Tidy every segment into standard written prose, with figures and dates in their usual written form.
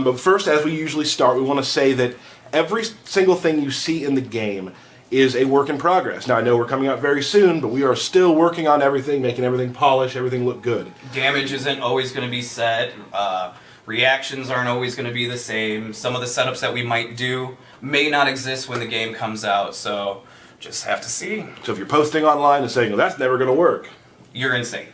But first, as we usually start, we want to say that every single thing you see in the game is a work in progress. Now, I know we're coming out very soon, but we are still working on everything, making everything polish, everything look good. Damage isn't always going to be set. Reactions aren't always going to be the same. Some of the setups that we might do may not exist when the game comes out, so just have to see. So if you're posting online and saying, well, that's never going to work, you're insane.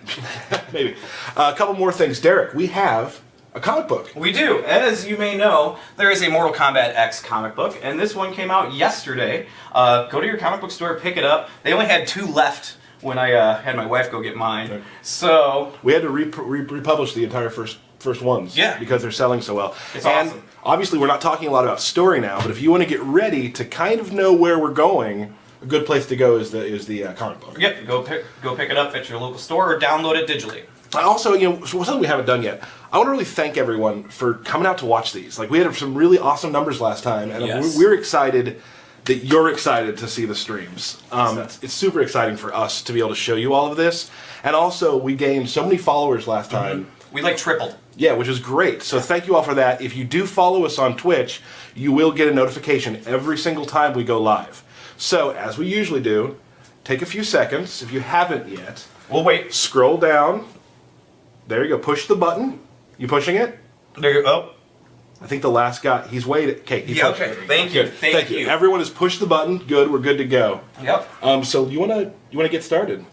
Maybe. A couple more things. Derek, we have a comic book. We do. As you may know, there is a Mortal Kombat X comic book, and this one came out yesterday. Go to your comic book store, pick it up. They only had 2 left when I had my wife go get mine. Okay. So we had to republish the entire first ones. Yeah. Because they're selling so well. It's and awesome. Obviously, we're not talking a lot about story now, but if you want to get ready to kind of know where we're going, a good place to go is the comic book. Yep. Go pick it up at your local store or download it digitally. Also, something we haven't done yet. I want to really thank everyone for coming out to watch these. Like, we had some really awesome numbers last time, and yes. we're excited that you're excited to see the streams. It's super exciting for us to be able to show you all of this, and also we gained so many followers last time. Mm-hmm. We tripled. Yeah, which is great. So thank you all for that. If you do follow us on Twitch, you will get a notification every single time we go live. So, as we usually do, take a few seconds. If you haven't yet, we'll wait. Scroll down. There you go. Push the button. You pushing it? There you go. I think the last guy, he's waiting. Okay. Okay. Thank you. Thank you. Everyone has pushed the button. Good. We're good to go. Yep. So you wanna get started?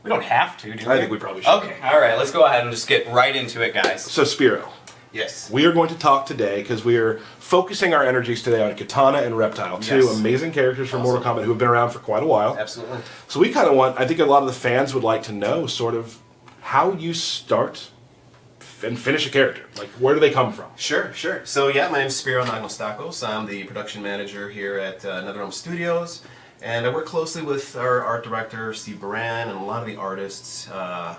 We don't have to, do we? I think we probably should. Okay. All right. Let's go ahead and just get right into it, guys. So Spiro. Yes. We are going to talk today because we are focusing our energies today on Katana and Reptile, 2 amazing characters from Mortal Kombat who have been around for quite a while. Absolutely. So we kind of I think a lot of the fans would like to know sort of how you start and finish a character. Like, where do they come from? Sure. So yeah, my name's Spiro Nagnostakos. I'm the production manager here at NetherRealm Studios, and I work closely with our art director, Steve Baran, and a lot of the artists that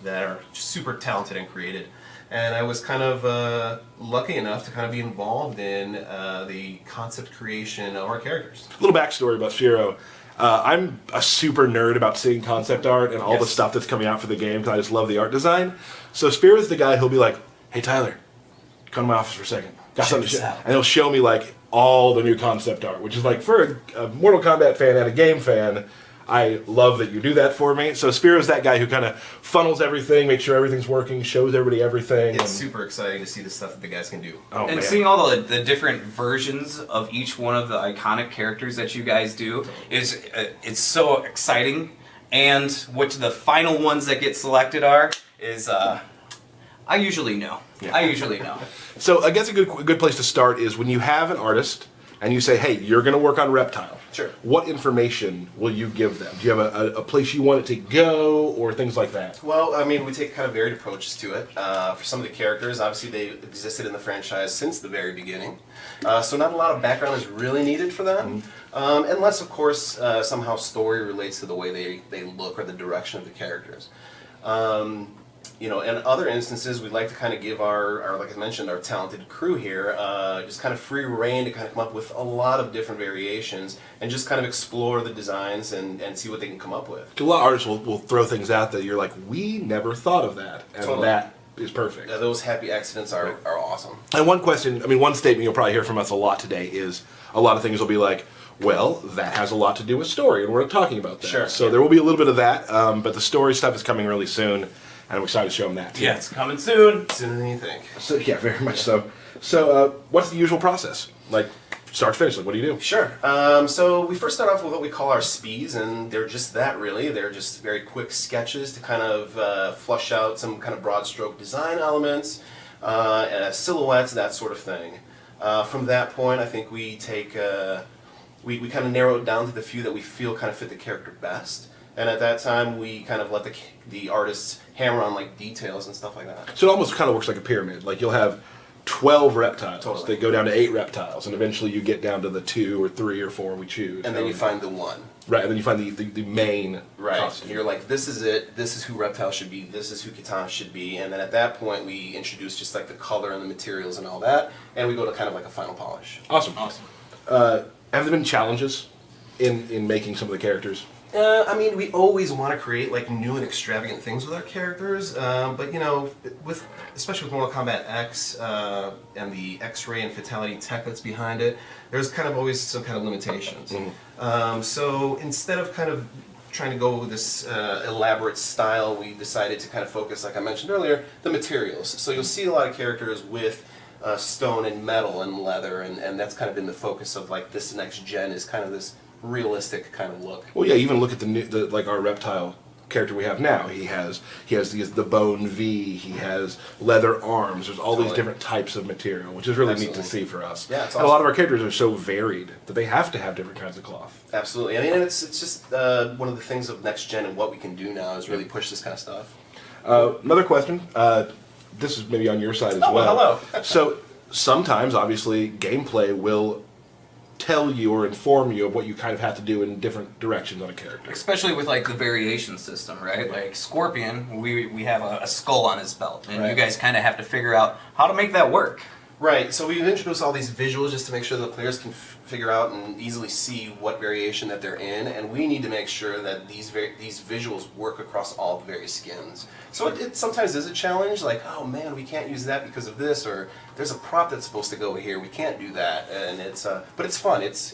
are super talented and creative. And I was kind of lucky enough to kind of be involved in the concept creation of our characters. A little backstory about Spiro. I'm a super nerd about seeing concept art and all the stuff that's coming out for the game because I just love the art design. So Spiro's the guy who'll be like, hey Tyler, come to my office for a second. Got something to show. And he'll show me like all the new concept art, which is like for a Mortal Kombat fan and a game fan, I love that you do that for me. So Spiro's that guy who kind of funnels everything, makes sure everything's working, shows everybody everything. It's super exciting to see the stuff that the guys can do. Oh, and man. Seeing all the different versions of each one of the iconic characters that you guys do is it's so exciting. And what the final ones that get selected are is I usually know. Yeah. I usually know. So I guess a good place to start is when you have an artist and you say, hey, you're going to work on Reptile. Sure. What information will you give them? Do you have a place you want it to go or things like that? Well, I mean, we take kind of varied approaches to it. For some of the characters, obviously they existed in the franchise since the very beginning. So not a lot of background is really needed for them. Unless, of course, somehow story relates to the way they look or the direction of the characters. In other instances, we'd like to kind of give our, like I mentioned, our talented crew here, just kind of free reign to kind of come up with a lot of different variations and just kind of explore the designs and see what they can come up with. A lot of artists will throw things out that you're like, we never thought of that. And totally. That is perfect. Those happy accidents are awesome. And one statement you'll probably hear from us a lot today is a lot of things will be like, well, that has a lot to do with story, and we're talking about that. Sure. So there will be a little bit of that, but the story stuff is coming really soon. And I'm excited to show them that too. Yeah, it's coming soon. Sooner than you think. So yeah, very much so. So what's the usual process? Like start to finish, like what do you do? Sure. So we first start off with what we call our speeds, and they're just that really. They're just very quick sketches to kind of flush out some kind of broad stroke design elements, silhouettes, that sort of thing. From that point, I think we take, we kind of narrow it down to the few that we feel kind of fit the character best. And at that time, we kind of let the artists hammer on like details and stuff like that. So it almost kind of works like a pyramid. Like you'll have 12 reptiles. Totally. They go down to 8 reptiles, and eventually you get down to the 2 or 3 or 4 we choose. And then you find the one. Right, and then you find the main costume. And you're like, this is it. This is who Reptile should be. This is who Katana should be. And then at that point, we introduce just like the color and the materials and all that, and we go to kind of like a final polish. Awesome. Have there been challenges in making some of the characters? I mean, we always want to create like new and extravagant things with our characters, but you know, especially with Mortal Kombat X and the X-ray and fatality tech that's behind it, there's kind of always some kind of limitations. So instead of kind of trying to go with this elaborate style, we decided to kind of focus, like I mentioned earlier, the materials. So you'll see a lot of characters with stone and metal and leather, and that's kind of been the focus of like this next gen is kind of this realistic kind of look. Well, yeah, even look at the like our reptile character we have now. He has the bone V. He has leather arms. There's all these different types of material, which is really neat to see for us. Yeah, it's and a lot of our characters are so varied that they have to have different kinds of cloth. Absolutely. I mean, and it's just one of the things of next gen and what we can do now is really push this kind of stuff. Another question. This is maybe on your side as well. Hello. So sometimes, obviously, gameplay will tell you or inform you of what you kind of have to do in different directions on a character. Especially with like the variation system, right? Like Scorpion, we have a skull on his belt, and you guys kind of have to figure out how to make that work. Right, so we've introduced all these visuals just to make sure that the players can figure out and easily see what variation that they're in, and we need to make sure that these visuals work across all the various skins. So it sometimes is a challenge, like, oh man, we can't use that because of this, or there's a prop that's supposed to go here, we can't do that, and it's but it's fun. It's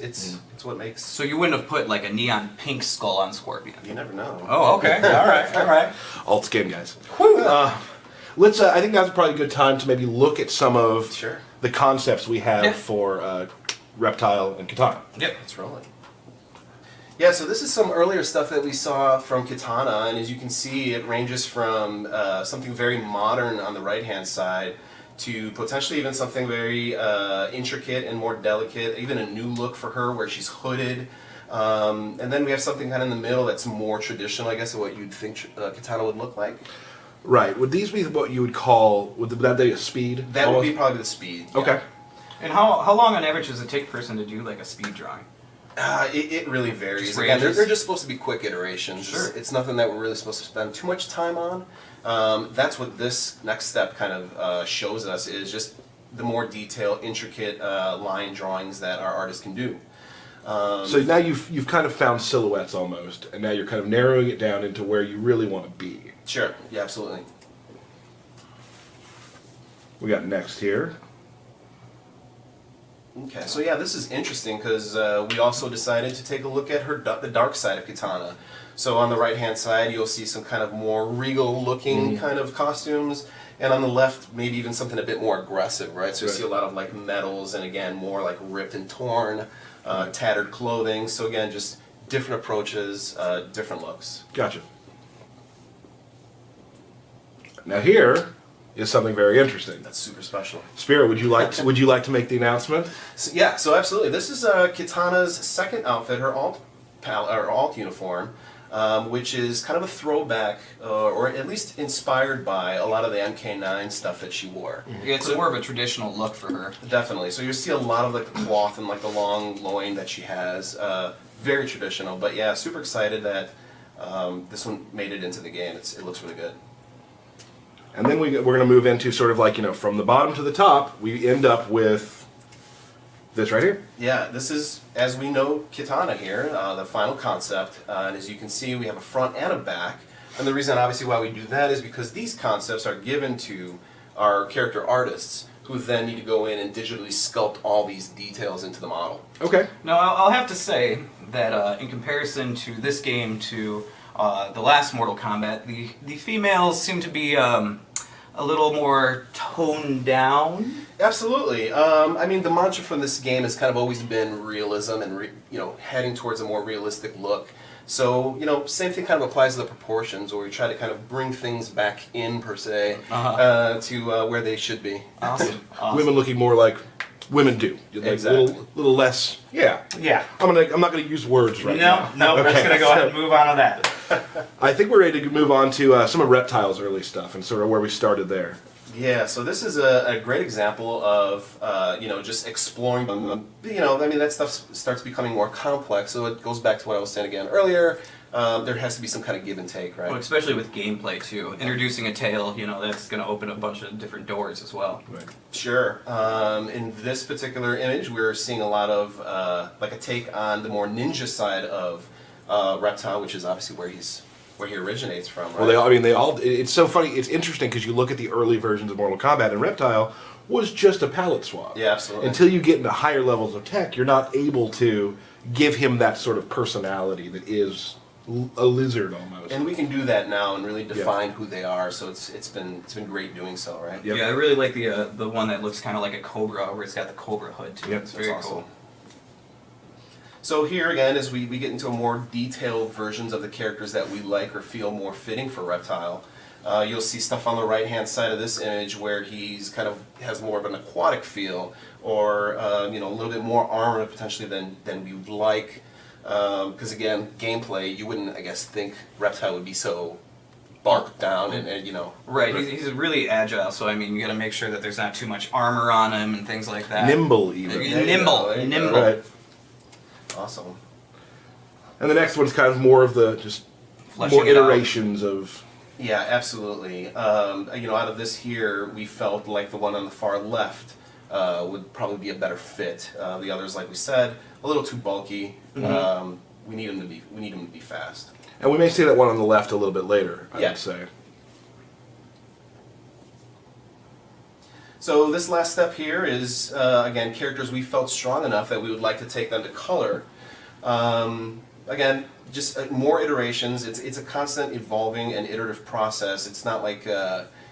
what makes. So you wouldn't have put like a neon pink skull on Scorpion. You never know. Oh, okay. All right. Alt skin, guys. Let's. I think that's probably a good time to maybe look at some of the concepts we have for Reptile and Katana. Yep. Let's roll it. Yeah, so this is some earlier stuff that we saw from Katana, and as you can see, it ranges from something very modern on the right-hand side to potentially even something very intricate and more delicate, even a new look for her where she's hooded. And then we have something kind of in the middle that's more traditional, I guess, of what you'd think Katana would look like. Right. Would these be what you would call, would that be a speed? That would be probably the speed. Yeah. Okay. And how long on average does it take a person to do like a speed drawing? It really varies. Again, they're just supposed to be quick iterations. Sure. It's nothing that we're really supposed to spend too much time on. That's what this next step kind of shows us, is just the more detailed, intricate line drawings that our artists can do. So now you've kind of found silhouettes almost, and now you're kind of narrowing it down into where you really want to be. Sure. Yeah, absolutely. We got next here. Okay, so yeah, this is interesting because we also decided to take a look at the dark side of Katana. So on the right-hand side, you'll see some kind of more regal-looking kind of costumes, and on the left, maybe even something a bit more aggressive, right? So you see a lot of like metals, and again, more like ripped and torn, tattered clothing. So again, just different approaches, different looks. Gotcha. Now here is something very interesting. That's super special. Spirit, would you like to make the announcement? So, yeah, so absolutely. This is Katana's second outfit, her alt uniform, which is kind of a throwback, or at least inspired by a lot of the MK9 stuff that she wore. Yeah, it's more of a traditional look for her. Definitely. So you see a lot of like the cloth and like the long loin that she has. Very traditional, but yeah, super excited that this one made it into the game. It looks really good. And then we're going to move into sort of like, from the bottom to the top, we end up with this right here. Yeah, this is, as we know, Katana here, the final concept. And as you can see, we have a front and a back. And the reason, obviously, why we do that is because these concepts are given to our character artists, who then need to go in and digitally sculpt all these details into the model. Okay. Now, I'll have to say that in comparison to this game, to the last Mortal Kombat, the females seem to be a little more toned down. Absolutely. I mean, the mantra from this game has kind of always been realism and heading towards a more realistic look. So same thing kind of applies to the proportions, where we try to kind of bring things back in per se to where they should be. Awesome. Women looking more like women do. Like Exactly. little less. Yeah. Yeah. I'm not gonna use words right now. No, we're just gonna go ahead and move on to that. I think we're ready to move on to some of Reptile's early stuff and sort of where we started there. Yeah, so this is a great example of just exploring. I mean, that stuff starts becoming more complex. So it goes back to what I was saying again earlier. There has to be some kind of give and take, right? Well, especially with gameplay too. Introducing a tail, that's going to open a bunch of different doors as well. Right. Sure. In this particular image, we're seeing a lot of like a take on the more ninja side of Reptile, which is obviously where he originates from. Right? Well, they all. It's so funny. It's interesting because you look at the early versions of Mortal Kombat, and Reptile was just a palette swap. Yeah, absolutely. Until you get into higher levels of tech, you're not able to give him that sort of personality that is a lizard almost. And we can do that now and really define who they are. So it's been great doing so, right? Yep. Yeah, I really like the one that looks kind of like a cobra, where it's got the cobra hood too. Yep, It's that's very awesome. cool. So here again, as we get into a more detailed versions of the characters that we like or feel more fitting for Reptile, you'll see stuff on the right-hand side of this image where he's kind of has more of an aquatic feel, or a little bit more armor potentially than we would like. Because again, gameplay, you wouldn't, I guess, think Reptile would be so barked down and Right, he's really agile, so I mean, you got to make sure that there's not too much armor on him and things like that. Nimble even. Nimble. Right. Awesome. And the next one's kind of more of the just Fleshing more it out. iterations of. Yeah, absolutely. Out of this here, we felt like the one on the far left would probably be a better fit. The others, like we said, a little too bulky. We need him to be fast. And we may see that one on the left a little bit later, I Yeah. would say. So this last step here is, again, characters we felt strong enough that we would like to take them to color. Again, just more iterations. It's a constant evolving and iterative process. It's not like,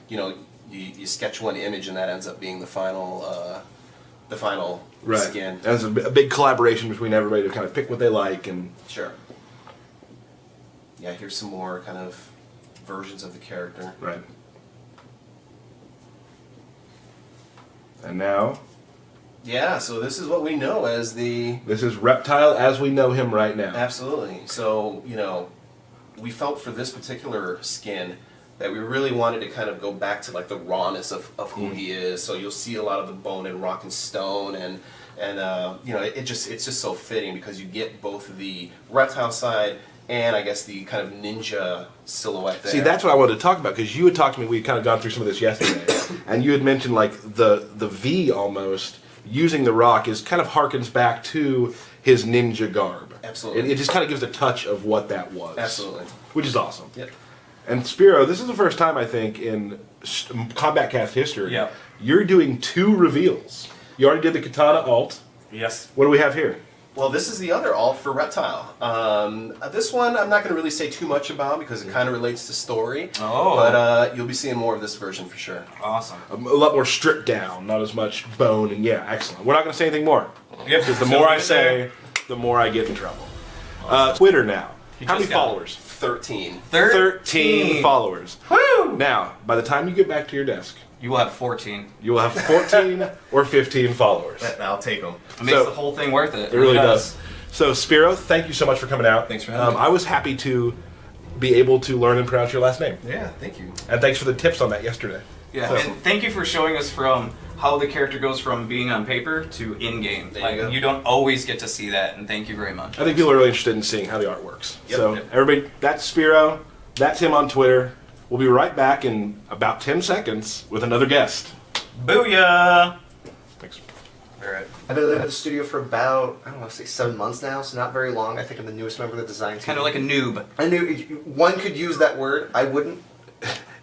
you sketch one image and that ends up being the final skin. And it's a big collaboration between everybody to kind of pick what they like and. Sure. Yeah, here's some more kind of versions of the character. Right. And now, Yeah, so this is what we know as the... this is Reptile as we know him right now. Absolutely. So, we felt for this particular skin that we really wanted to kind of go back to like the rawness of who he is. So you'll see a lot of the bone and rock and stone, and it's just so fitting because you get both the reptile side and I guess the kind of ninja silhouette there. See, that's what I wanted to talk about, because you had talked to me, we had kind of gone through some of this yesterday, and you had mentioned like the V almost, using the rock is kind of harkens back to his ninja garb. Absolutely. It just kind of gives a touch of what that was. Absolutely. Which is awesome. Yep. And Spiro, this is the first time I think in Combat Cast history, Yep. you're doing 2 reveals. You already did the Katana alt. Yes. What do we have here? Well, this is the other alt for Reptile. This one I'm not going to really say too much about because it kind of relates to story. Oh. But you'll be seeing more of this version for sure. Awesome. A lot more stripped down, not as much bone, and yeah, excellent. We're not going to say anything more. Yep. Because the more I say, the more I get in trouble. Twitter now. How many just got- followers? 13. 13 followers. Woo! Now, by the time you get back to your desk, You will have 14. you will have 14 or 15 followers. I'll take them. It makes So- the whole thing worth it. It really does. So, Spiro, thank you so much for coming out. Thanks for having me. I was happy to be able to learn and pronounce your last name. Yeah, thank you. And thanks for the tips on that yesterday. Yeah, So- and thank you for showing us from how the character goes from being on paper to in-game. There you go. You don't always get to see that, and thank you very much. I think people are really interested in seeing how the art works. Yep. So, Yep. everybody, that's Spiro. That's him on Twitter. We'll be right back in about 10 seconds with another guest. Booyah! Thanks. All right. I've been at the studio for about, I don't know, say 7 months now, so not very long. I think I'm the newest member of the design team. Kind of like a noob. I knew one could use that word. I wouldn't.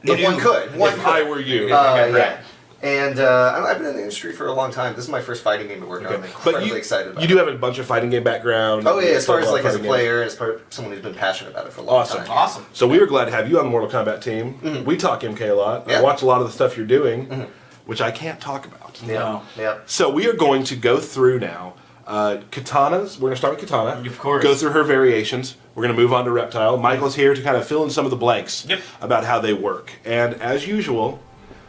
If one could. One If could. I were you. Yeah. And I've been in the industry for a long time. This is my first fighting game to work on. I'm But incredibly excited about you do have a bunch of fighting game background. Oh, yeah, as far as Love like as a fighting games. player, as part of someone who's been passionate about it for a long Awesome. time. Awesome. So we were glad to have you on the Mortal Kombat team. We talk MK a lot. I Yeah. watch a lot of the stuff you're doing, which I can't talk about. No. Yeah. So we are going to go through now katanas. We're going to start with Katana. Of course. Go through her variations. We're going to move on to Reptile. Michael's here to kind of fill in some of the blanks Yep. about how they work. And as usual,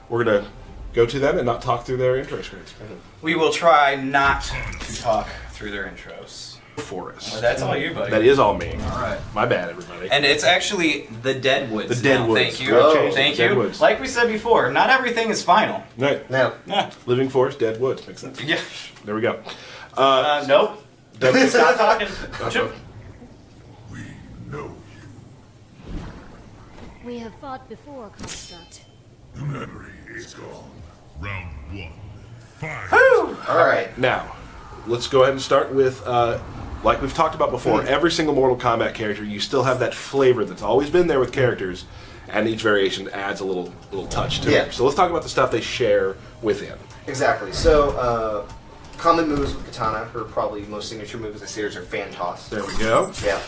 we're going to go to them and not talk through their intro screens We will try not to talk through their intros. for us. That's all you, buddy. That is all me. All right. My bad, everybody. And it's actually the Deadwoods. The Deadwoods. Thank you. We've changed it. Thank you. Deadwoods. Like we said before, not everything is final. Right. Now, Yeah. Living Forest, Dead Woods. Makes sense. Yeah. There we go. Nope. Stop talking. Chip. We know you. We have fought before, Construct. The memory is gone. Round 1. Fight. all right. Now, let's go ahead and start with like we've talked about before, every single Mortal Kombat character, you still have that flavor that's always been there with characters, and each variation adds a little touch to it. So let's talk about the stuff they share within. Exactly. So, common moves with Katana, her probably most signature moves this series are fan toss. There we go. Yeah.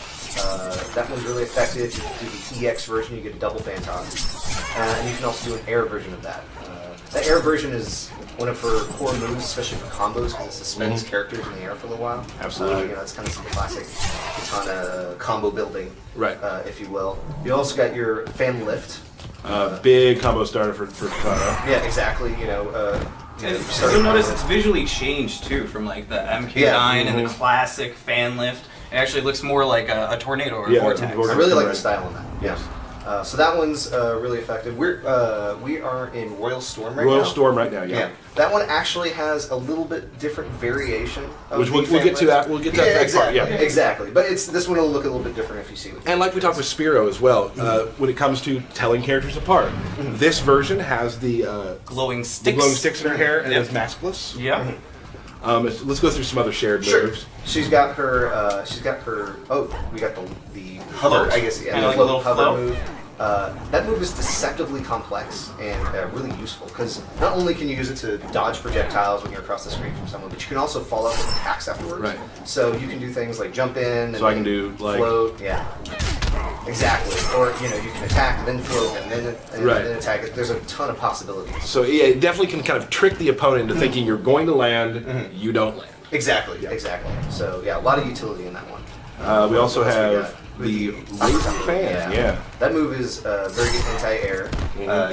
That one's really effective. You can do the EX version, you get a double fan toss. And you can also do an air version of that. That air version is one of her core moves, especially for combos, because it suspends characters in the air for a little while. Absolutely. You know, it's kind of some classic Katana combo building, Right. If you will. You also got your fan lift. Big combo starter for Katana. Yeah, exactly. You You'll notice it's visually changed too from like the MK9 and the classic fan lift. It actually looks more like a tornado or a vortex. I really like the style on that. Yeah. So that one's really effective. We are in Royal Storm right now. Royal Storm right now, yeah. That one actually has a little bit different variation. Of Which we'll get to that. We'll get to that next part. Yeah, exactly. But this one will look a little bit different if you see it. And like we talked with Spiro as well, when it comes to telling characters apart, this version has the glowing sticks. In her hair, and it's maskless. Yeah. Let's go through some other shared moves. She's got her. Oh, we got the hover. I guess Kinda like a little hover float. move. That move is deceptively complex and really useful because not only can you use it to dodge projectiles when you're across the screen from someone, but you can also follow up with attacks afterwards. Right. So you can do things like jump in. So I can do like float. Yeah. Exactly. Or you can attack and then float and then attack. There's a ton of possibilities. So yeah, it definitely can kind of trick the opponent into thinking you're going to land, you don't land. Exactly. Yeah. Exactly. So yeah, a lot of utility in that one. We also have the laser fan. Yeah. That move is very good anti-air.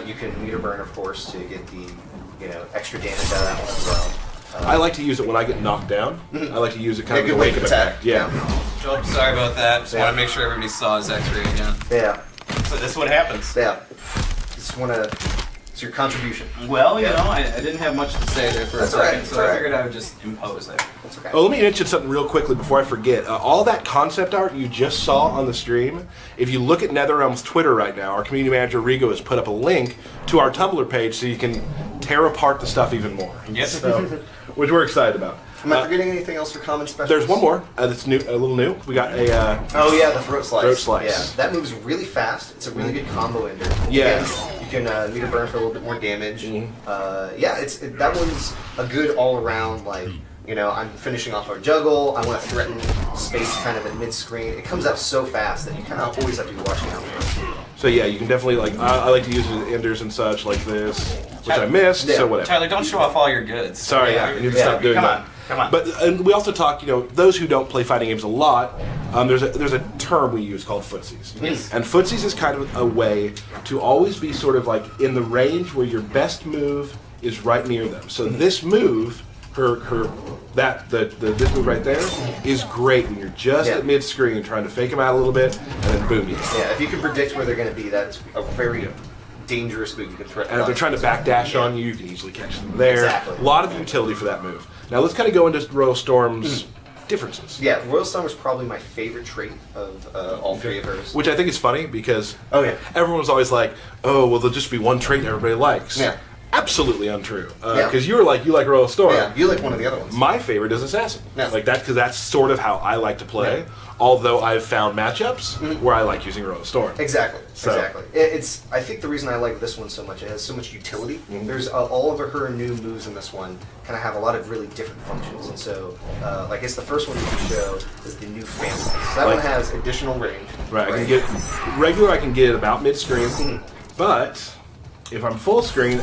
You can meter burn, of course, to get the extra damage out of that one as well. I like to use it when I get knocked down. I like to use it kind of good to way wake to him attack. back. Yeah. Oh, sorry about that. Just want to make sure everybody saw his X-ray again. Yeah. So this is what happens. Yeah. Just want to. It's your contribution. Well, I didn't have much to say there for a second, so I figured I would just impose there. That's okay. Oh, let me mention something real quickly before I forget. All that concept art you just saw on the stream, if you look at NetherRealm's Twitter right now, our community manager Rigo has put up a link to our Tumblr page so you can tear apart the stuff even more. Yes. So, which we're excited about. Am I forgetting anything else for common specials? There's one more that's new, a little new. We got a. Oh yeah, the throat slice. Throat slice. Yeah, that move's really fast. It's a really good combo ender. Yeah. You can meter burn for a little bit more damage. That one's a good all around like. I'm finishing off our juggle. I want to threaten space kind of at mid-screen. It comes out so fast that you kind of always have to be watching out for it. So yeah, you can definitely I like to use it with enders and such like this, which I missed. So whatever. Tyler, don't show off all your goods. Sorry, I need to stop doing that. Come on. But and we also talk, those who don't play fighting games a lot, there's a term we use called footsies. Yes. And footsies is kind of a way to always be sort of like in the range where your best move is right near them. So this move, this move right there is great when you're just at mid-screen trying to fake them out a little bit, and then boom, you hit. Yeah, if you can predict where they're going to be, that's a very dangerous move. You can threaten. And if they're trying to backdash on you, you can easily catch them there. Exactly. A lot of utility for that move. Now let's kind of go into Royal Storm's differences. Yeah, Royal Storm is probably my favorite trait of all three of hers. Which I think is funny because yeah, everyone's always like, oh, well, there'll just be one trait everybody likes. Yeah. Absolutely untrue. Because you like Royal Storm. Yeah, you like one of the other ones. My favorite is Assassin. Yeah. Like that because that's sort of how I like to play. Yeah. Although I've found matchups where I like using Royal Storm. Exactly. I think the reason I like this one so much, it has so much utility. There's all of her new moves in this one kind of have a lot of really different functions, and so I guess the first one you can show is the new fan slice. So that one has additional range. Right. I can get regular. I can get about mid screen, but if I'm full screen.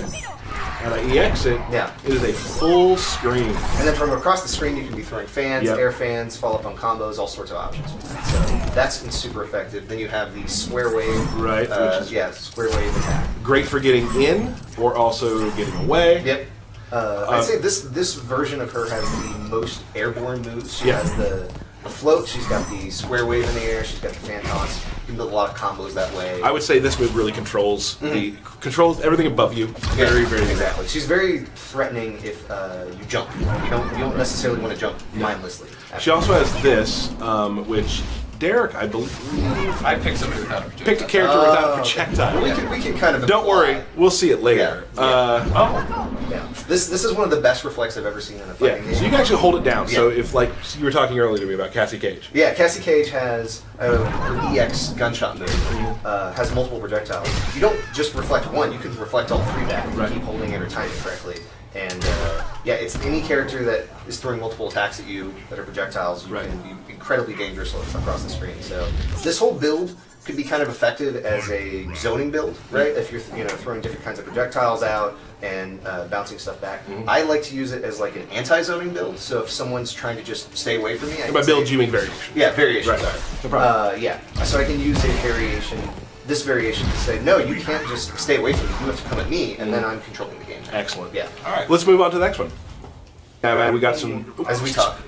And I EX it, it is a full screen. And then from across the screen, you can be throwing fans, air fans, follow up on combos, all sorts of options. So that's super effective. Then you have the square wave. Right. Square wave attack. Great for getting in or also getting away. Yep. I'd say this version of her has the most airborne moves. She has the float, she's got the square wave in the air, she's got the fan toss. You can build a lot of combos that way. I would say this move really controls controls everything above you. Very, very exactly. She's very threatening if you jump. You don't necessarily want to jump mindlessly. She also has this, which Derek, I believe, I picked somebody without a picked a character without a projectile. we can kind of. Don't worry, imply- we'll see it later. Yeah. This is one of the best reflex I've ever seen in a fighting Yeah, game. so you can actually hold it down. So Yeah. if, like, you were talking earlier to me about Cassie Cage. Yeah, Cassie Cage has an EX gunshot move. Has multiple projectiles. You don't just reflect one; you can reflect all three back if you Right. keep holding it or timing it correctly. And yeah, it's any character that is throwing multiple attacks at you that are projectiles. You Right. can be incredibly dangerous across the screen. So this whole build could be kind of effective as a zoning build, right? If you're throwing different kinds of projectiles out and bouncing stuff back. I like to use it as like an anti-zoning build. So if someone's trying to just stay away from me, I And can by build, say- you mean variation. yeah, variation. Right. Sorry. No problem. Yeah, so I can use a variation, this variation, to say, no, you can't just stay away from me. You have to come at me, and then I'm controlling the game. Excellent. Yeah. All right. Let's move on to the next one. Yeah, man, we got some. As we talk.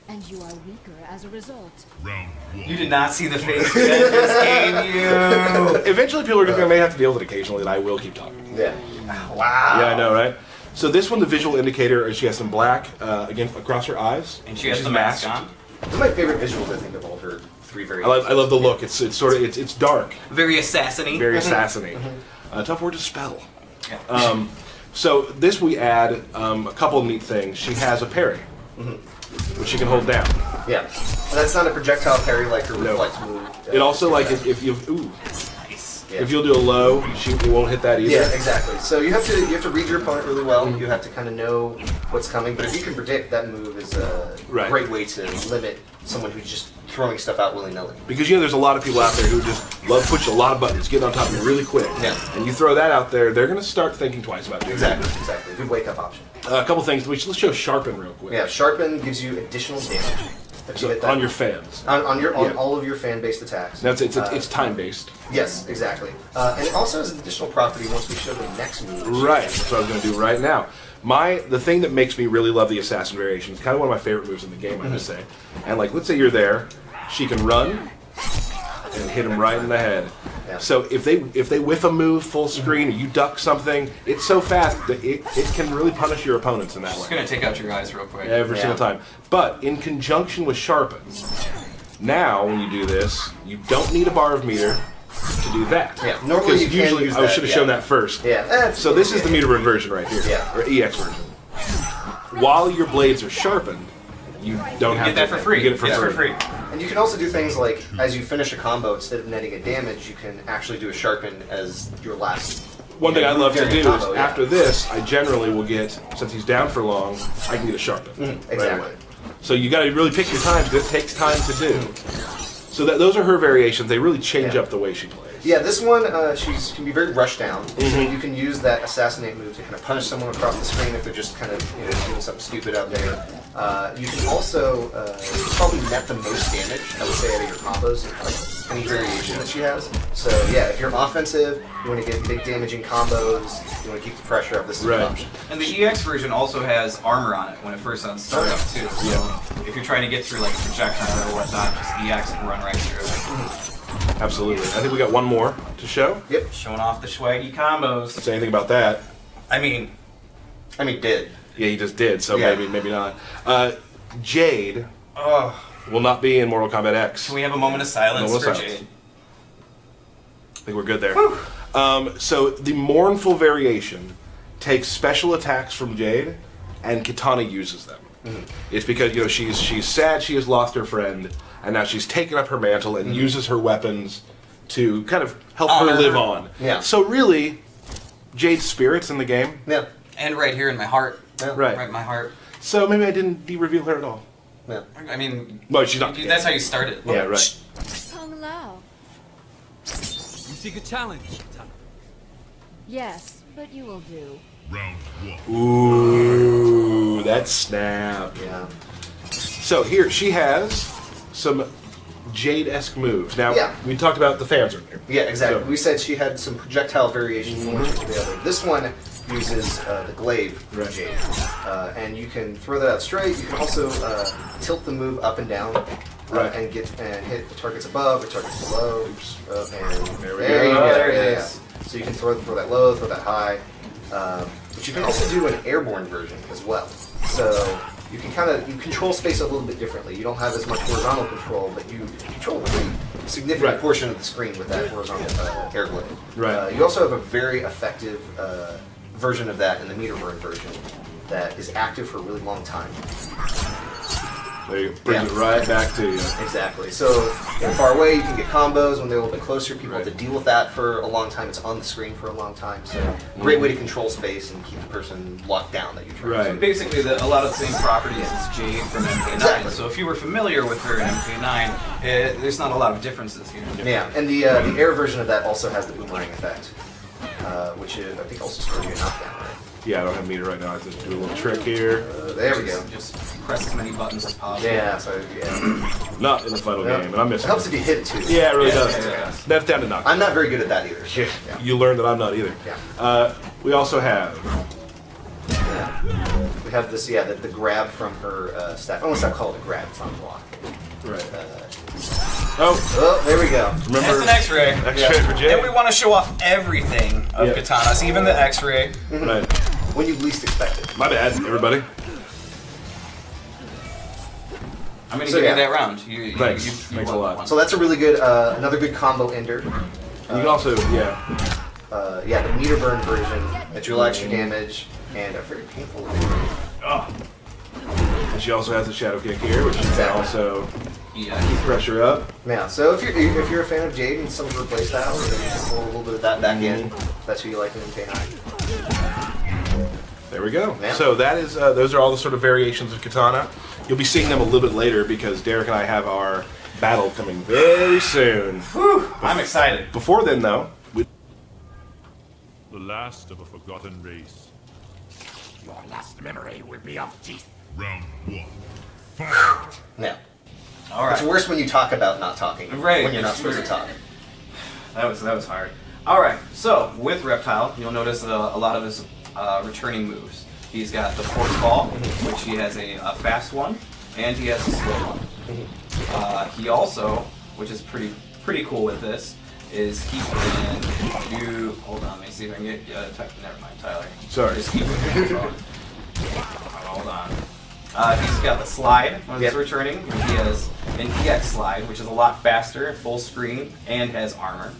And you are weaker as a result. Round one. You did not see the face that just gave you. Eventually, people are just may have to deal with it occasionally, and I will keep talking. Yeah. Wow. Yeah, I know, right? So this one, the visual indicator, is she has some black against across her eyes, And she has she's the mask masked. on. One of my favorite visuals, I think, of all her three I variations. love the look. It's sort of it's dark, Very assassiny. very assassiny. Tough word to spell. Yeah. So this we add a couple of neat things. She has a parry, which she can hold down. Yeah. And that's not a projectile parry like her No. reflex move. It also like if you Nice. Yeah. if you'll do a low, she won't hit that either. Yeah, exactly. So you have to read your opponent really well. You have to kind of know what's coming. But if you can predict, that move is a Right. great way to limit someone who's just throwing stuff out willy-nilly. Because there's a lot of people out there who just love pushing a lot of buttons, getting on top of you really quick. Yeah. And you throw that out there, they're going to start thinking twice about doing Exactly. Good wake-up option. A couple things. Let's show sharpen real quick. Yeah, sharpen gives you additional damage. If you So hit that- on your fans. on Yeah. all of your fan-based attacks. That's it's time based. Yes, exactly. And it also has an additional property once we show the next move. Right. That's what I was going to do right now. The thing that makes me really love the assassin variation is kind of one of my favorite moves in the game, I must say. And like, let's say you're there, she can run and hit him right in the head. Yeah. So if they whiff a move full screen or you duck something, it's so fast that it can really punish your opponents in that Just way. gonna take out your eyes real quick. Every Yeah. single time. But in conjunction with sharpen, now when you do this, you don't need a bar of meter to do that. Yeah, normally Because you can usually use I that, should have yeah. shown that first. Yeah. So this is the meter burn version right here, Yeah. or EX version. While your blades are sharpened, you don't have Get that to for free. You get it for Yeah, free. And you can also do things like, as you finish a combo, instead of netting a damage, you can actually do a sharpen as your last. One thing I love to do is combo, yeah. after this, I generally will get, since he's down for long, I can get a sharpen right exactly. away. So you got to really pick your times. It takes time to do. So those are her variations. They really change Yeah. up the way she plays. Yeah, this one can be very rushed down. So you can use that assassinate move to kind of punish someone across the screen if they're just kind of doing something stupid out there. You can also probably net the most damage, I would say, out of your combos, like any variation that she has. So yeah, if you're offensive, you want to get big damaging combos, you want to keep the pressure up, this is Right. an option. And the EX version also has armor on it when it first starts up too. So if you're trying to get through like a projectile or whatnot, just EX and run right through it. Absolutely. I think we got one more to show. Yep. Showing off the swaggy combos. Say anything about that? I mean, Did. Yeah, he just did. So Yeah. maybe not. Jade oh, will not be in Mortal Kombat X. can we have a moment of silence Moment for of silence. Jade? I think we're good there. So the mournful variation takes special attacks from Jade, and Kitana uses them. It's because she's sad she has lost her friend, and now she's taken up her mantle and uses her weapons to kind of help Honor her live her. on. Yeah. So really, Jade's spirit's in the game. Yeah. And right here in my heart. Yeah. Right. Right in my heart. So maybe I didn't de-reveal her at all. Yeah. I mean, No, she's not. that's how you started. Yeah, right. Kung Lao. You seek a challenge, Tyler. Yes, but you will do. Round one. Ooh, that snap. Yeah. So here, she has some Jade-esque moves. Now, Yeah. we talked about the fans earlier. Yeah, exactly. So- We said she had some projectile variation from one to the other. This one uses the glaive from Right. Jade. And you can throw that out straight. You can also tilt the move up and down. Right. And hit the targets above or targets below. And There we there go. you go. There it Yeah, is. yeah. So you can throw that low, throw that high. But you can also do an airborne version as well. So you can you control space a little bit differently. You don't have as much horizontal control, but you control a pretty significant Right. portion of the screen with that horizontal air glide. Right. You also have a very effective version of that in the meter burn version that is active for a really long time. There you bring it right back to you. Exactly. So when far away, you can get combos. When they're a little bit closer, people have Right. to deal with that for a long time. It's on the screen for a long time. So great way to control space and keep the person locked down that you're trying Right. to. Basically, a lot of the same properties as Jade from MK9. Exactly. So if you were familiar with her in MK9, there's not a lot of differences here. Yeah, and the air version of that also has the boomerang effect, which is, I think also scores you a knockdown, right? Yeah, I don't have meter right now. I just do a little trick here. There we go. Just press as many buttons as possible. Yeah, so yeah. Not in the final game, and I It missed helps it. if you hit it too. Yeah, it really Yeah, does. yeah. That's down to knock. I'm not very good at that either. Yeah. You learn that I'm not either. Yeah. We also have. We have this, the grab from her staff. I almost not call it a grab, it's not a block. Right. Oh, Oh, there we go. remember That's an X-ray. X-ray for Jay? And we want to show off everything of Yeah. katanas, even the X-ray. Right. When you least expect it. My bad, everybody. I'm gonna So, give yeah. you that round. Thanks. You Thanks a won lot. that one. So that's a really good, another good combo ender. You can also, yeah. The meter burn version that you extra damage and a very painful. And she also has the shadow kick here, which can Exactly. also Yeah. keep pressure up. Yeah, so if you're a fan of Jade and some of her playstyles, then you can pull a little bit of that back in. If that's who you like in MK9. There we go. Yeah. So that is, those are all the sort of variations of katana. You'll be seeing them a little bit later because Derek and I have our battle coming very soon. Whew, I'm excited. Before then, though, The last of a forgotten race. Your last memory will be of teeth. Round 1. Fight! Now, All it's right. worse when you talk about not talking. Right. When you're not supposed to talk. That was hard. All right. So with Reptile, you'll notice a lot of his returning moves. He's got the force ball, which he has a fast one, and he has a slow one. He also, which is pretty cool with this, is he can do. Hold on, let me see if I can get. Never mind, Tyler. Sorry. Just keep it on your phone. Hold on. He's got the slide when he's Yep. returning. And he has an EX slide, which is a lot faster, full screen, and has armor.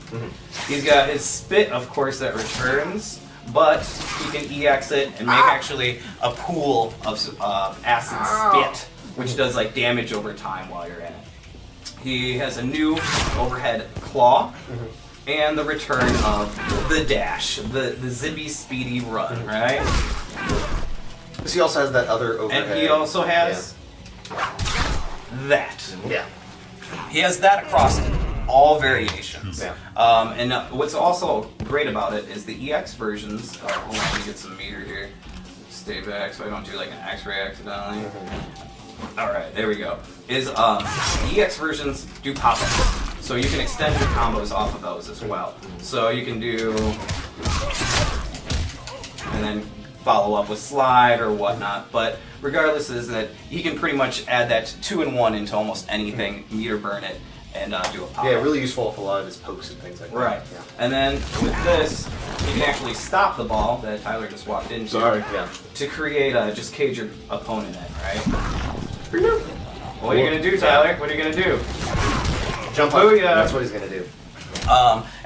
He's got his spit, of course, that returns, but he can EX it and make actually a pool of acid spit, which does like damage over time while you're in it. He has a new overhead claw. And the return of the dash, the zippy speedy run, right? Because he also has that other overhead. And he also has that. Yeah. He has that across all variations. Yeah. And what's also great about it is the EX versions. Hold on, let me get some meter here. Stay back so I don't do like an X-ray accidentally. All right, there we go. The EX versions do pop-ups. So you can extend your combos off of those as well. So you can do, and then follow up with slide or whatnot. But regardless is that he can pretty much add that 2-in-1 into almost anything, meter burn it, and do a pop-up. Yeah, really useful for a lot of his pokes and things like that. Right. Yeah. And then with this, you can actually stop the ball that Tyler just walked into. sorry. Yeah. To create just cage your opponent in, right? What are you gonna do, Tyler? What are you gonna do? Jump up. Booyah. That's what he's gonna do.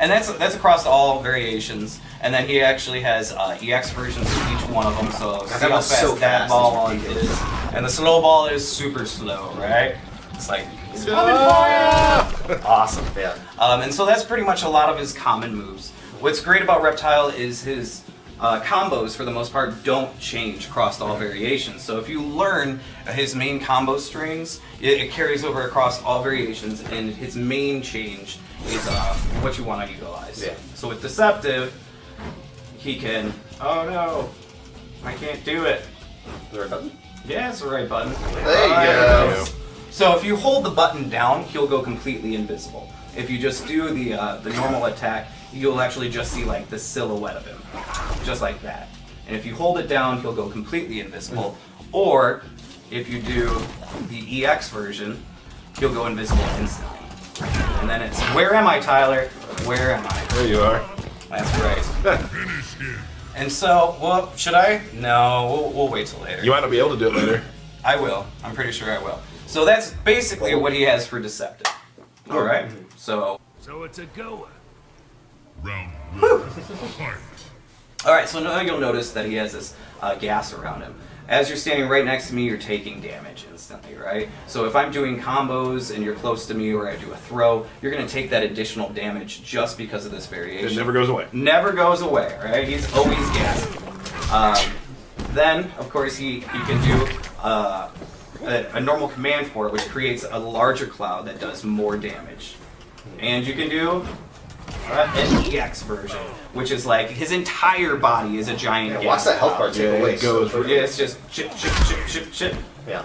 And that's across all variations. And then he actually has EX versions of each one of them. So see that how was fast so that fast, ball it's is. ridiculous. And the slow ball is super slow, right? It's like he's coming for you. Awesome. Yeah. And so that's pretty much a lot of his common moves. What's great about Reptile is his combos, for the most part, don't change across all variations. So if you learn his main combo strings, it carries over across all variations, and his main change is what you want to utilize. Yeah. So with Deceptive, he can. Oh no, I can't do it. Is there a button? Yeah, it's the right button. There you go. So if you hold the button down, he'll go completely invisible. If you just do the normal attack, you'll actually just see like the silhouette of him, just like that. And if you hold it down, he'll go completely invisible. Or if you do the EX version, he'll go invisible instantly. And then it's, where am I, Tyler? Where am I? There you are. That's right. Finish him! And so, well, should I? No, we'll wait till later. You might not be able to do it later. I will. I'm pretty sure I will. So that's basically what he has for Deceptive. All right. So. So it's a goer. Round 1. Fight. All right. So now you'll notice that he has this gas around him. As you're standing right next to me, you're taking damage instantly, right? So if I'm doing combos and you're close to me or I do a throw, you're going to take that additional damage just because of this variation. It never goes away. Never goes away, right? He's always gassing. Then, of course, he can do a normal command for it, which creates a larger cloud that does more damage. And you can do MKX version, which is like his entire body is a giant gas Watch that health bar cloud. take away. It goes. Yeah, it's just chip. Yeah.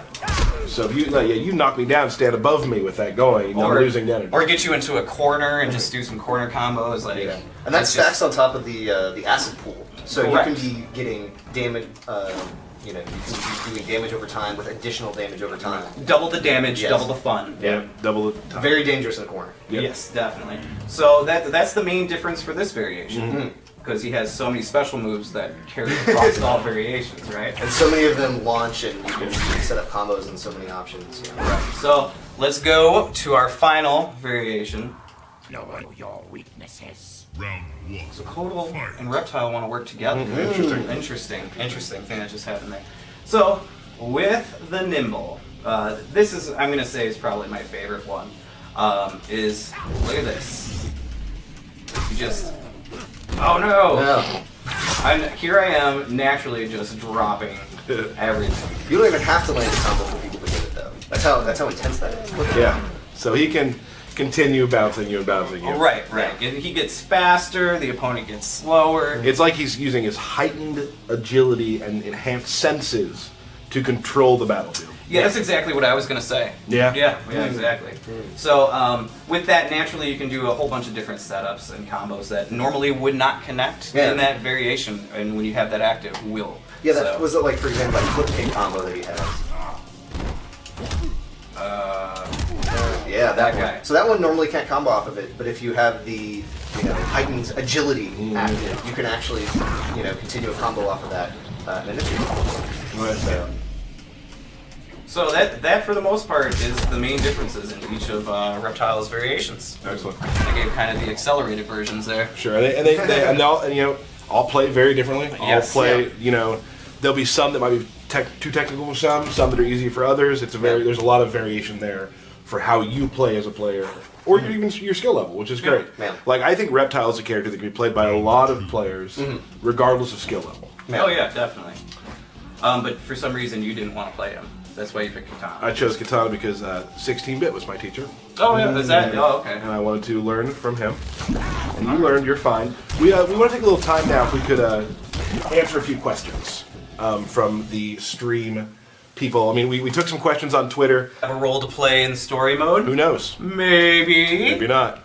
So if you knock me down, stand above me with that going, I'm losing energy. Or get you into a corner and just do some corner combos, like. Yeah. And that stacks on top of the acid pool, so Correct. you can be getting damage. You can be doing damage over time with additional damage over time. Double the damage, Yes. double the fun. Yeah, double the time. Very dangerous in the corner. Yep. Yes, definitely. So that's the main difference for this variation, because he has so many special moves that carry across all variations, right? And so many of them launch, and you can set up combos and so many options. You know. So let's go to our final variation. Know your weaknesses. Round 1. So Kodal and Reptile want to work together. Interesting thing that just happened there. So with the Nimble, this is, I'm going to say, is probably my favorite one. Is, look at this. You just, oh no! Here I am naturally just dropping everything. You don't even have to land a combo for people to get it though. That's how intense that is. Yeah. So he can continue bouncing you and bouncing you. Right. He gets faster, the opponent gets slower. It's like he's using his heightened agility and enhanced senses to control the battlefield. Yeah, that's exactly what I was going to say. Yeah? Yeah, exactly. So with that, naturally, you can do a whole bunch of different setups and combos that normally would not connect in that variation, and when you have that active, will. Yeah, that was it. Like for example, like flip kick combo that he has. Yeah, that guy. one. So that one normally can't combo off of it, but if you have the heightened agility active, you can actually continue a combo off of that initially. Right. So that for the most part is the main differences in each of Reptile's variations. Excellent. I gave kind of the accelerated versions there. Sure, and all play very differently. Yes, All play, there'll be some that might be too technical for some that are easy for others. There's a lot of variation there for how you play as a player, or even your skill level, which is great. Yeah. Like I think Reptile is a character that can be played by a lot of players, regardless of skill level. Oh yeah, definitely. But for some reason you didn't want to play him. That's why you picked Katana. I chose Katana because 16-bit was my teacher. Oh yeah, is that? Oh okay. And I wanted to learn from him. And you learned, you're fine. We want to take a little time now if we could answer a few questions from the stream people. I mean, we took some questions on Twitter. Have a role to play in story mode? Who knows? Maybe. Maybe not.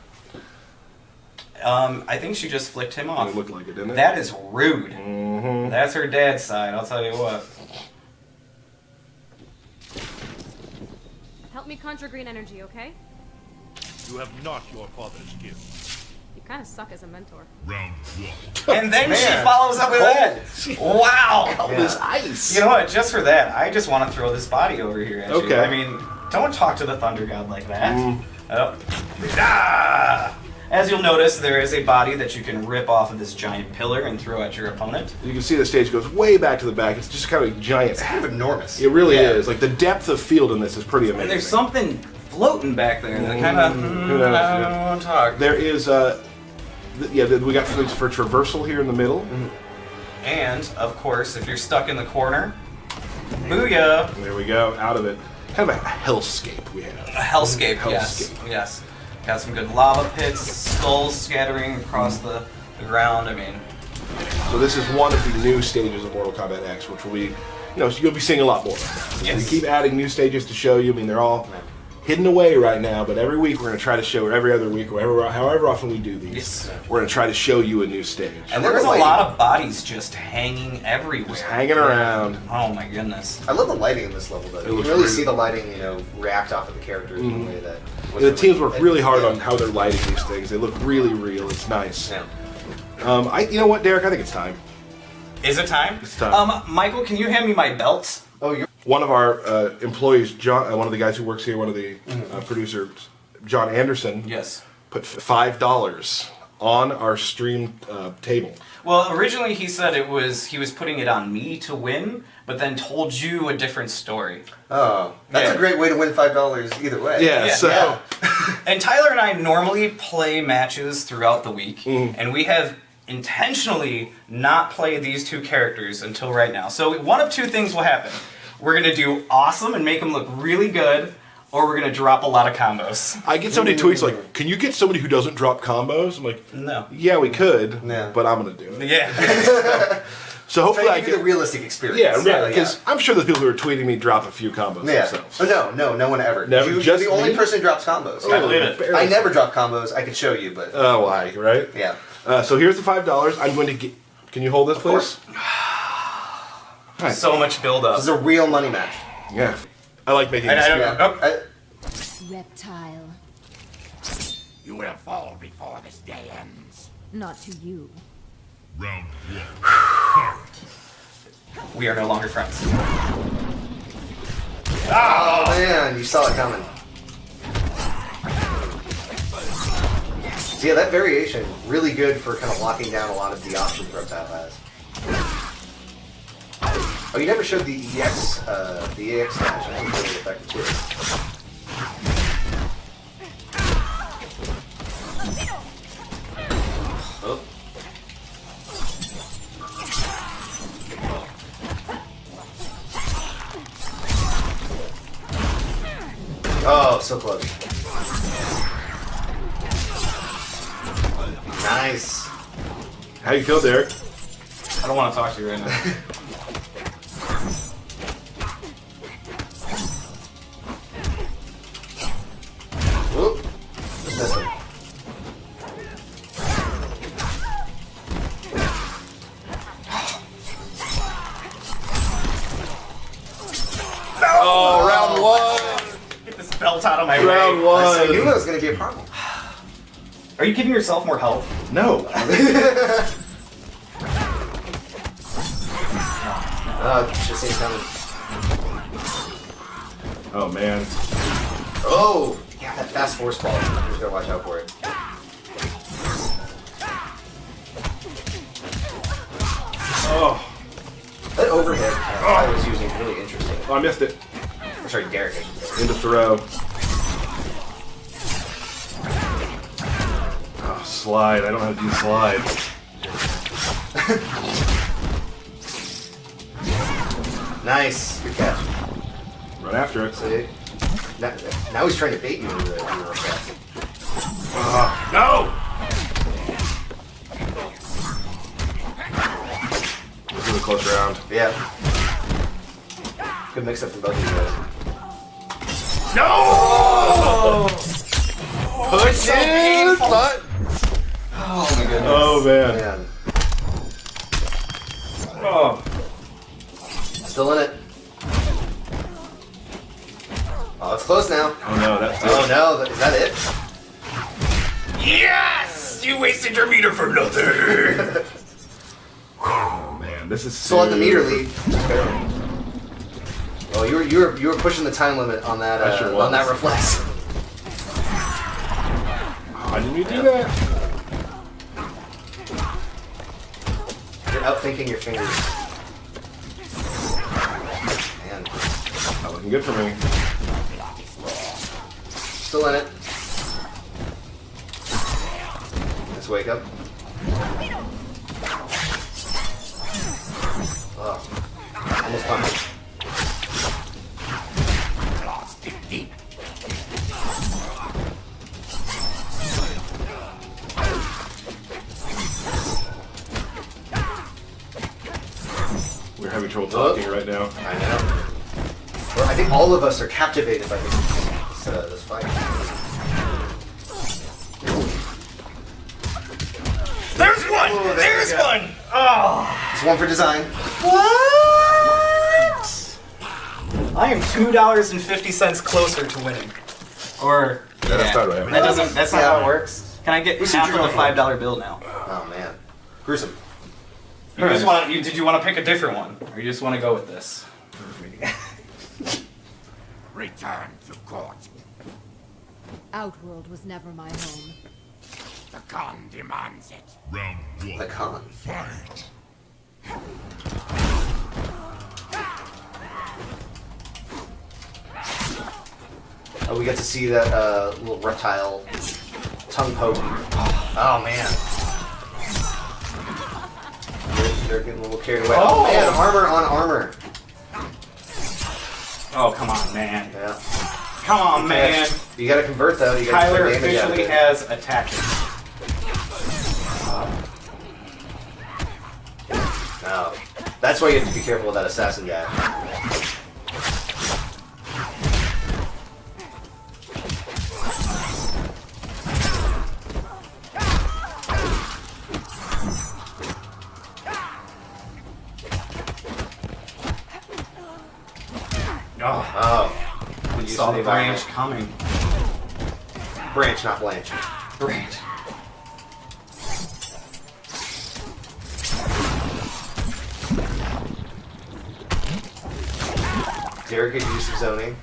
I think she just flicked him off. It looked like it, didn't it? That is rude. Mm-hmm. That's her dad's side, I'll tell you what. Help me conjure green energy, okay? You have not your father's gift. You kind of suck as a mentor. Round 1. And then she follows up with that. Wow. Cold as ice. You know what? Just for that, I just want to throw this body over here at you. Okay. I mean, don't talk to the Thunder God like that. Oh. Ah! As you'll notice, there is a body that you can rip off of this giant pillar and throw at your opponent. You can see the stage goes way back to the back. It's just kind of a giant. It's kind of enormous. It really is. Like the depth of field in this is pretty amazing. And there's something floating back there that kind of. Who knows? I don't talk. There is we got things for traversal here in the middle. And of course, if you're stuck in the corner, booyah! There we go, out of it. Kind of a hellscape we have. A hellscape, yes. Hellscape. Yes. Got some good lava pits, skulls scattering across the ground. I mean, So this is one of the new stages of Mortal Kombat X, which will be, so you'll be seeing a lot more. Yes. We keep adding new stages to show you. I mean, they're all hidden away right now, but every week we're going to try to show, or every other week, or however often we do these, Yes. we're going to try to show you a new stage. and there's a lot of bodies just hanging everywhere. Just hanging around. Oh my goodness. I love the lighting in this level, though. You looks can really really- see the lighting, react off of the characters in a way that. The teams work really hard on how they're lighting these things. They look really real. It's nice. Yeah. You know what, Derek? I think it's time. Is it time? It's time. Michael, can you hand me my belt? Oh, you're. One of our employees, John, one of the guys who works here, one of the producers, John Anderson, Yes. put $5 on our stream table. Well, originally he said he was putting it on me to win, but then told you a different story. Oh, that's Yeah. a great way to win $5 either way. Yeah, Yeah. so Yeah. And Tyler and I normally play matches throughout the week, and we have intentionally not played these two characters until right now. So one of two things will happen. We're going to do awesome and make them look really good, or we're going to drop a lot of combos. I get so many tweets like, "Can you get somebody who doesn't drop combos?" I'm like, No. "Yeah, we could, Yeah. but I'm gonna do it." Yeah. So hopefully Try I to give you get the realistic experience. yeah, because I'm sure the people who are tweeting me drop a few combos Yeah. themselves. Oh, no one ever. Never, You're just the only me? person who drops combos. I believe it. barely. I never drop combos. I could show you, but Oh, why? Right? yeah. So here's the $5. I'm going to get. Can you hold this, please? course. So much build up. This is a real money match. Yeah. I like making. I don't- Yeah. oh. Reptile. You will fall before this day ends. Not to you. Round 1. We are no longer friends. Oh man, you saw it coming. So yeah, that variation really good for kind of locking down a lot of the options Reptile has. Oh, you never showed the EX dash. I think it's really effective too. Oh. Oh, so close. Nice. How you feel, Derek? I don't want to talk to you right now. Whoop. Just missed him. Oh, round one. Get this belt out of my Round way. I knew one. that was going to be a problem. Are you giving yourself more health? No. Just seen it coming. Oh man. Oh, yeah, that fast force ball. You just gotta watch out for it. Oh. That overhead I was using is really interesting. Oh, I missed it. I'm sorry, Derek. I should say. Into throw. Oh, slide. I don't know how to do slide. Nice, good catch. Run after it. See? Now he's trying to bait you into the fast. No! This is a close round. Yeah. Good mix up from both of you guys. No! Push so it! painful. But... Oh my goodness. Oh man. Man, Oh. still in it. Oh, it's close now. Oh no, that's it. Oh no, is that it? Yes! You wasted your meter for nothing! Oh man, this is Still on the meter lead. Oh, you were pushing the time limit on that I sure was. on that reflex. Why didn't you do that? You're outthinking your fingers. Man, Not looking good for me. still in it. Let's wake up. Oh, almost pumped. Lost it deep. We're having trouble talking right now. I know. Well, I think all of us are captivated by this fight. There's one! There's one! Oh! It's one for design. What? I am $2.50 closer to winning. Or Yeah, that's not right. That's not how it works. Can I get Who said half you're of the going $5 bill now? Oh man, gruesome. Did you want to pick a different one, or you just want to go with this? return to court. Outworld was never my home. The Khan demands it. Round The one. con. Fight. Oh, we get to see that little reptile tongue poke. Oh man. They're getting a little carried away. Oh man, armor on armor. Oh, come on, man. Yeah. Come on, man. You gotta convert though. You gotta Tyler take damage out of officially it. has attacked it. No. That's why you have to be careful with that assassin guy. Oh, Good use saw of the environment. branch coming. Branch, not Blanche. Branch. Derek, good use of zoning.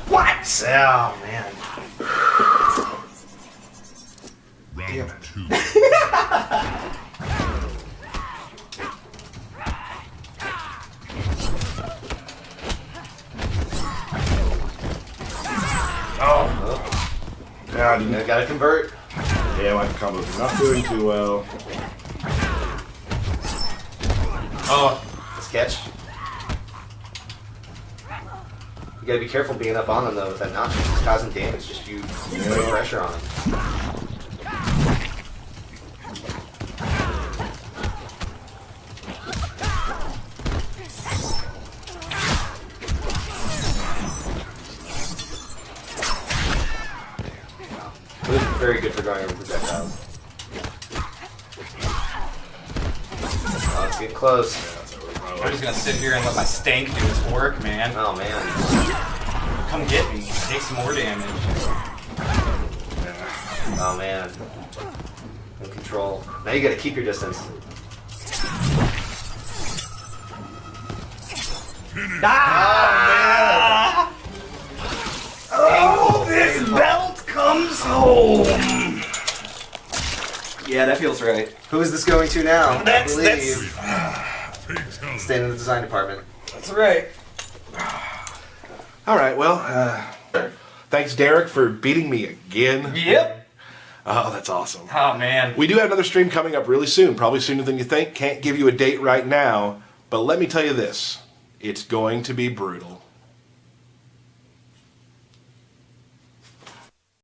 What? Oh man. Round two. Yeah, You gotta convert. yeah, my combos are not doing too well. Oh, Sketch. You gotta be careful being up on him though with that notch. It's causing damage. Just you put pressure on him. It was very good for going over projectiles. Oh, it's getting close. I'm just gonna sit here and let my stank do its work, man. Oh man. Come get me. Take some more damage. Oh man. In control. Now you gotta keep your distance. Oh, this belt comes home. Yeah, that feels right. Who is this going to now? That's- I believe. Staying in the design department. That's right. All right, well, thanks, Derek, for beating me again. Yep. Oh, that's awesome. Oh man. We do have another stream coming up really soon, probably sooner than you think. Can't give you a date right now, but let me tell you this. It's going to be brutal.